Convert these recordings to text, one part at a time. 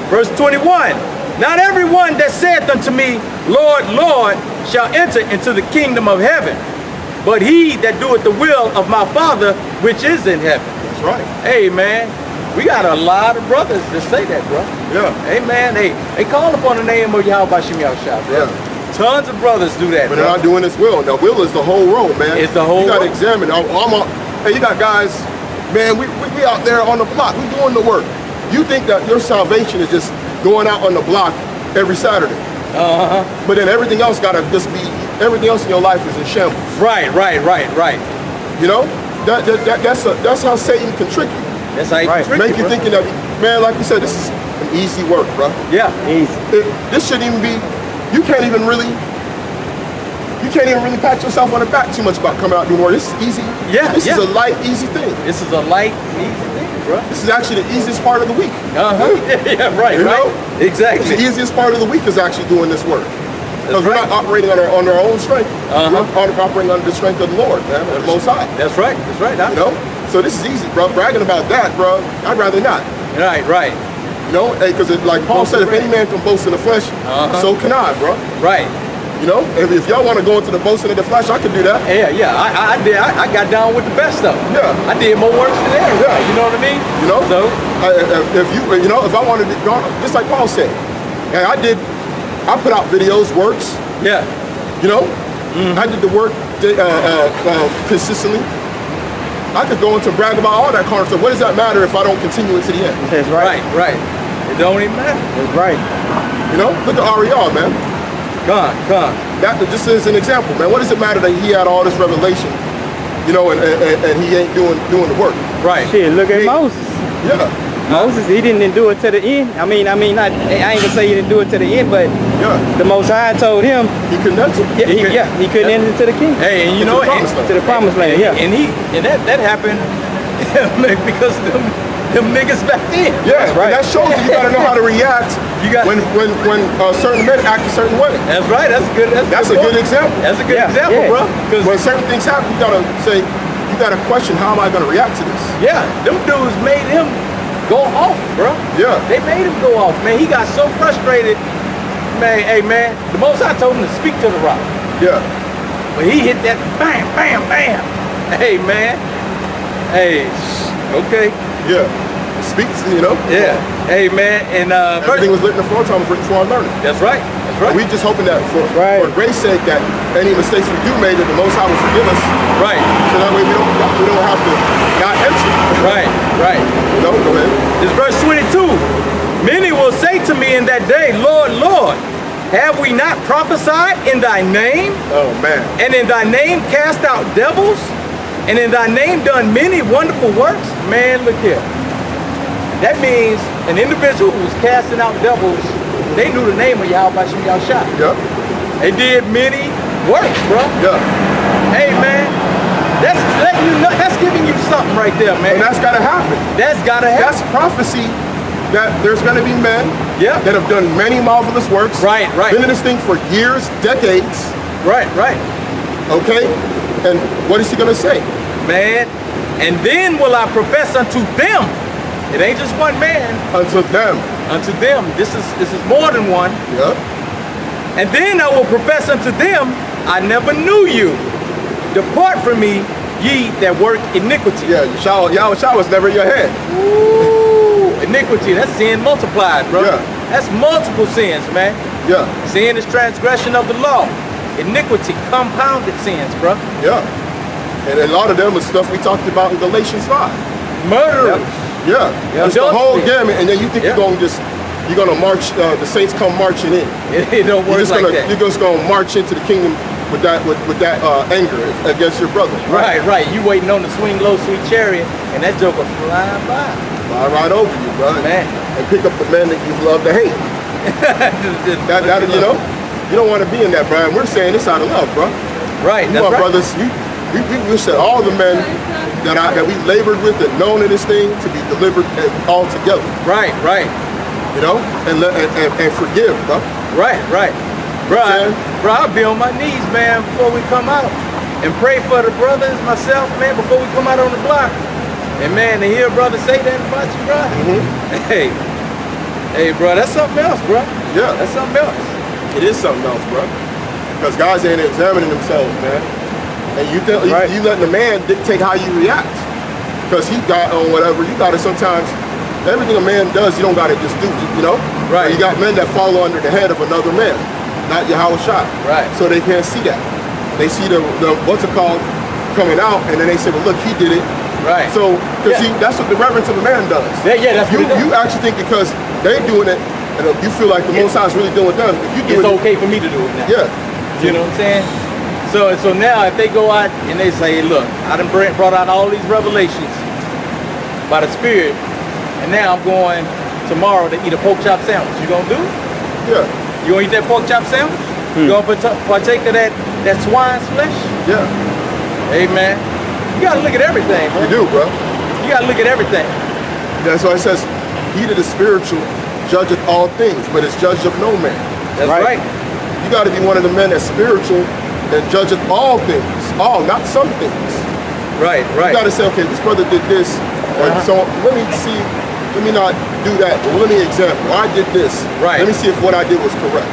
Verse 21. Not everyone that saith unto me, Lord, Lord, shall enter into the kingdom of heaven, but he that doeth the will of my Father which is in heaven. That's right. Hey, man, we got a lot of brothers that say that, bro. Yeah. Hey, man, they call upon the name of Yahweh Bashim Yahushua, bro. Yeah. Tons of brothers do that, but bro. they're not doing His will. The will is the whole road, man. It's the whole You got to road. examine. Hey, you got guys, man, we out there on the block. We doing the work. You think that your salvation is just going out on the block every Saturday. But then everything else gotta just be, everything else in your life is in shambles. Right. You know? That's how Satan can trick you. That's how he Make trick you bro. thinking that, man, like you said, this is an easy work, bro. Yeah, easy. This shouldn't even be, you can't even really pat yourself on the back too much about coming out doing work. This is easy. Yeah, This is a light, easy thing. This is a light, easy thing, bro. This is actually the easiest part of the week. Yeah, right, You right. know? Exactly. The easiest part of the week is actually doing this work. Because we're right. not operating on our own strength. We're operating under the strength of the Lord, man, of the Most High. That's right. You know? So this is easy, bro. Bragging about that, bro, I'd rather not. Right. You know? Because like Paul said, if any man can boast in the flesh, so can I, bro. Right. You know? If y'all want to go into the boasting of the flesh, I could do that. Yeah. I did. I got down with the best of them. Yeah. I did more works than everybody. Yeah. You know what I mean? You know? So if I wanted to, just like Paul said, hey, I put out videos, works. yeah. You know, I did the work consistently. I could go into brag about all that kind of stuff. What does that matter if I don't continue it to the end? That's right. Right. It don't even matter. That's right. You know, look at Ariel, man. Come. That just is an example, man. What does it matter that he had all this revelation, you know, and he ain't doing the work? Right. Shit, look at Moses. Yeah. Moses, he didn't do it to the end. I mean, not. I ain't gonna say he didn't do it to the end, but Yeah. the Most High told him, He couldn't enter. he couldn't enter into the kingdom, Hey, and you To know the promised land. to the promised land. Yeah. And that happened because them niggas back then. Yeah, right. and that shows you gotta know how to react You got- when certain men act a certain way. That's right. That's good. That's a good example. That's a good Yeah, example, yeah. bro. Because When certain things happen, you gotta say, you gotta question, how am I gonna react to this? yeah, them dudes made him go off, bro. Yeah. They made him go off, man. He got so frustrated. Man, hey, man, the Most High told him to speak to the rock. Yeah. But he hit that bam, bam, bam. Hey, man. Hey, okay. Yeah. Speaks, you know? Yeah. Hey, man. And Everything was written the floor time was written for our learning. that's right. That's right. We just hoping that for grace's sake that any mistakes we do made, that the Most High will forgive us. Right. So that way we don't have to not enter. Right. You know, go ahead. This verse 22. Many will say to me in that day, Lord, Lord, have we not prophesied in thy name? Oh man. And in thy name cast out devils? And in thy name done many wonderful works? Man, look here. That means an individual who was casting out devils, they knew the name of Yahweh Bashim Yahushua. Yep. They did many works, bro. Yeah. Hey, man, that's letting you know, that's giving you something right there, man. And that's gotta happen. That's gotta happen. That's prophecy that there's gonna be men Yeah. that have done many marvelous works. Right. Been in this thing for years, decades. Right. Okay? And what is he gonna say? Man, and then will I profess unto them. It ain't just one man. Unto them. Unto them. This is more than one. Yep. And then I will profess unto them, I never knew you. Depart from me, ye that work iniquity. Yeah, Yahweh was never in your head. Ooh, iniquity, that's sin multiplied, bro. Yeah. That's multiple sins, man. Yeah. Sin is transgression of the law. Iniquity, compounded sins, bro. Yeah. And a lot of them is stuff we talked about in Galatians 5. Murderers. Yeah. It's the whole Adultery. gamut, and then you think you're gonna march, the saints come marching in. It don't work like that. You're just gonna march into the kingdom with that anger against your brother. Right. You waiting on the swing low, sweet chariot, and that joker flying by. Fly right over you, bro. Man. And pick up the man that you love to hate. That you know, you don't want to be in that, bro. And we're saying this out of love, bro. Right, You that's want right. brothers, we wish that all the men that we labored with and known in this thing to be delivered all together. Right. You know, and forgive, bro. Right. Bro, Yeah. I'll be on my knees, man, before we come out. And pray for the brothers, myself, man, before we come out on the block. And man, to hear a brother say that about you, bro. Hey, Hey, bro, that's something else, bro. Yeah. That's something else. It is something else, bro. Because guys ain't examining themselves, man. And you letting the man dictate how you react. Because he got on whatever, you gotta sometimes, everything a man does, you don't gotta just do, you know? Right. You got men that follow under the head of another man, not Yahweh Shai. Right. So they can't see that. They see the what's it called, coming out, and then they say, well, look, he did it. Right. So, because that's what the reverence of a man does. Yeah, that's what it does. You actually think because they doing it, and you feel like the Most High is really doing with them. If you do It's it, okay for me to do it now. yeah. You know what I'm saying? So now if they go out and they say, look, I done brought out all these revelations by the Spirit, and now I'm going tomorrow to eat a pork chop sandwich. You gonna do it? Yeah. You gonna eat that pork chop sandwich? You gonna partake of that swine's flesh? Yeah. Hey man, you gotta look at everything, bro. You do, bro. You gotta look at everything. That's why it says, he that is spiritual judgeth all things, but is judged of no man. That's right. You got to be one of the men that's spiritual and judgeth all things. All, not some things. Right. You got to say, okay, this brother did this, so let me see, let me not do that. Well, let me examine. Well, I did this. Right. Let me see if what I did was correct.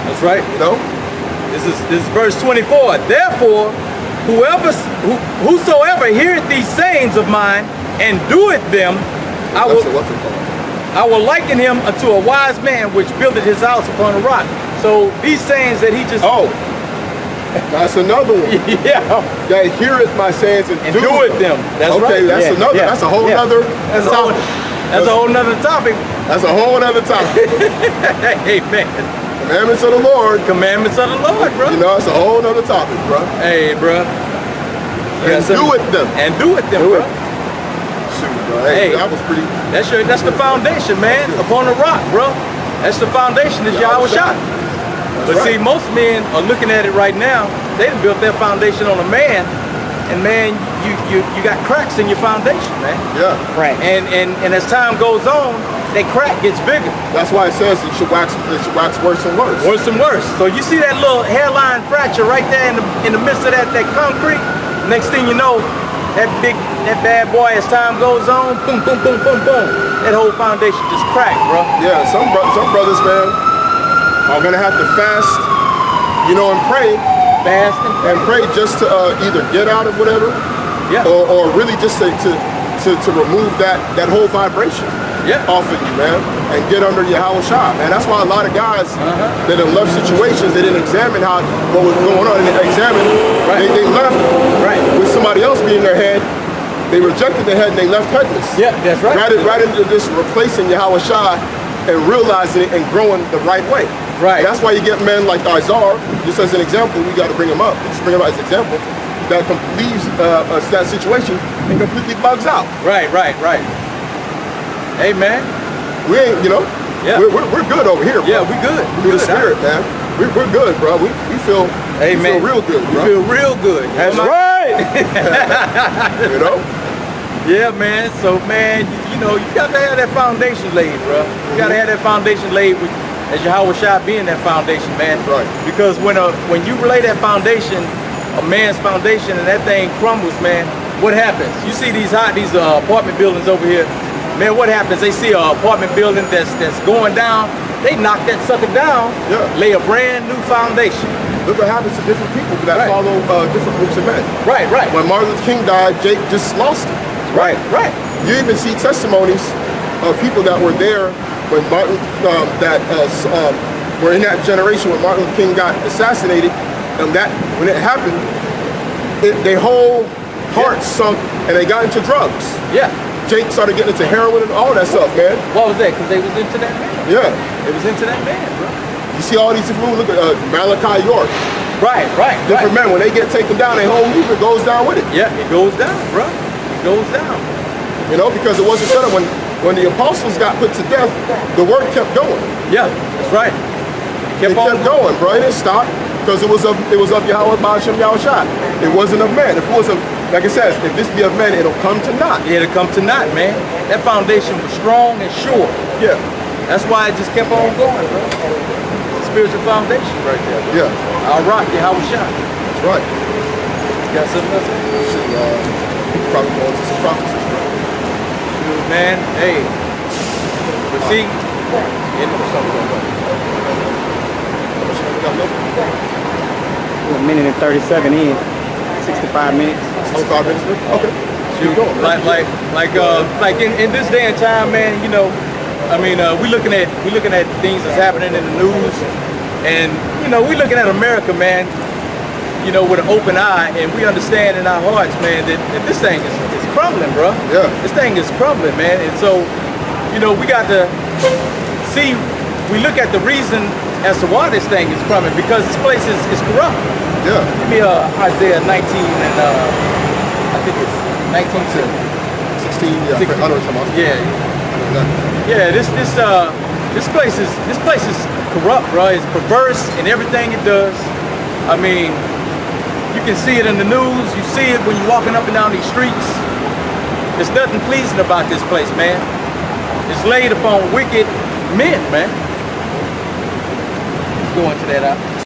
That's right. You know? This is verse 24. Therefore, whosoever heareth these sayings of mine and doeth them, What's it called? I will liken him unto a wise man which builded his house upon a rock. So these sayings that he just That's another one. yeah, That heareth my sayings and doeth them. That's right. Okay, that's another. Yeah. That's a whole Yeah. nother. That's a whole nother topic. That's a whole nother topic. Amen. Commandments of the Lord. Commandments of the Lord, bro. You know, it's a whole nother topic, bro. Hey, bro. And do with them. And do with them, bro. Shoot, bro. Hey, that was pretty. That's the foundation, man. Upon the rock, bro. That's the foundation. Is Yahweh Shai. But see, most men are looking at it right now. They done built their foundation on a man, and man, you got cracks in your foundation, man. Yeah. Right. And as time goes on, that crack gets bigger. That's why it says it should wax worse and worse. Worse and worse. So you see that little hairline fracture right there in the midst of that concrete. Next thing you know, that bad boy, as time goes on, boom, boom, boom, boom, boom. That whole foundation just cracked, bro. Yeah, some brothers, man, are gonna have to fast, you know, and pray. Fast And pray just to either get out of whatever, yeah, or really just to remove that whole vibration off of you, man, and get under Yahweh Shai, man. That's why a lot of guys that have left situations, they didn't examine what was going on, and they left with somebody else being their head. They rejected the head and they left headless. Yeah, that's right. Right into this replacing Yahweh Shai and realizing it and growing the right way. Right. And that's why you get men like Izar, just as an example, we got to bring him up. Just bring him up as an example, that leaves that situation and completely bugs out. Right. Hey, man. We ain't, you know, we're good over here, bro. Yeah, we good. Through the Spirit, man. We're good, bro. We feel, hey, man, feel real good, bro. We feel real good. That's right. You know? Yeah, man. So, man, you know, you got to have that foundation laid, bro. You got to have that foundation laid with, as Yahweh Shai being that foundation, man. Right. Because when you lay that foundation, a man's foundation, and that thing crumbles, man, what happens? You see these apartment buildings over here, man. What happens? They see an apartment building that's going down. They knock that sucker down. Yeah. Lay a brand new foundation. Look what happens to different people that follow different groups of men. Right. When Martin Luther King died, Jake just lost it. Right. You even see testimonies of people that were there when Martin, were in that generation when Martin Luther King got assassinated, and that when it happened, their whole heart sunk, and they got into drugs. Yeah. Jake started getting into heroin and all that stuff, man. What was that? Because they was into that man. Yeah. It was into that man, bro. You see all these different, look at Malachi York. Right. Different men, when they get taken down, their whole movement goes down with it. Yeah, it goes down, bro. It goes down. You know, because it wasn't done when the apostles got put to death, the word kept going. Yeah, that's right. It kept going, bro. It didn't stop because it was of Yahweh Ba'ashem Yahweh Shai. It wasn't of man. If it was of, like it says, if this be of man, it'll come to naught. Yeah, it'll come to naught, man. That foundation was strong and sure. Yeah. That's why it just kept on going, bro. Spiritual foundation right there, bro. Yeah. Our rock, Yahweh Shai. That's right. You got something else? Probably going to some prophecies, bro. Man, hey. But see, Yeah, no, A minute and 37 in. 65 minutes. 25 minutes? Okay. Keep going. Like in this day and time, man, you know, I mean, we looking at things that's happening in the news, and you know, we looking at America, man, you know, with an open eye, and we understand in our hearts, man, that this thing is crumbling, bro. Yeah. This thing is crumbling, man, and so, you know, we got to see. We look at the reason as to why this thing is crumbling, because this place is corrupt. Yeah. Give me Isaiah 19 and I think it's 19 to 16. Yeah. 16. I know what you're talking about. Yeah. Exactly. Yeah, this place is corrupt, bro. It's perverse in everything it does. I mean, you can see it in the news. You see it when you're walking up and down these streets. There's nothing pleasing about this place, man. It's laid upon wicked men, man. Let's go into that out.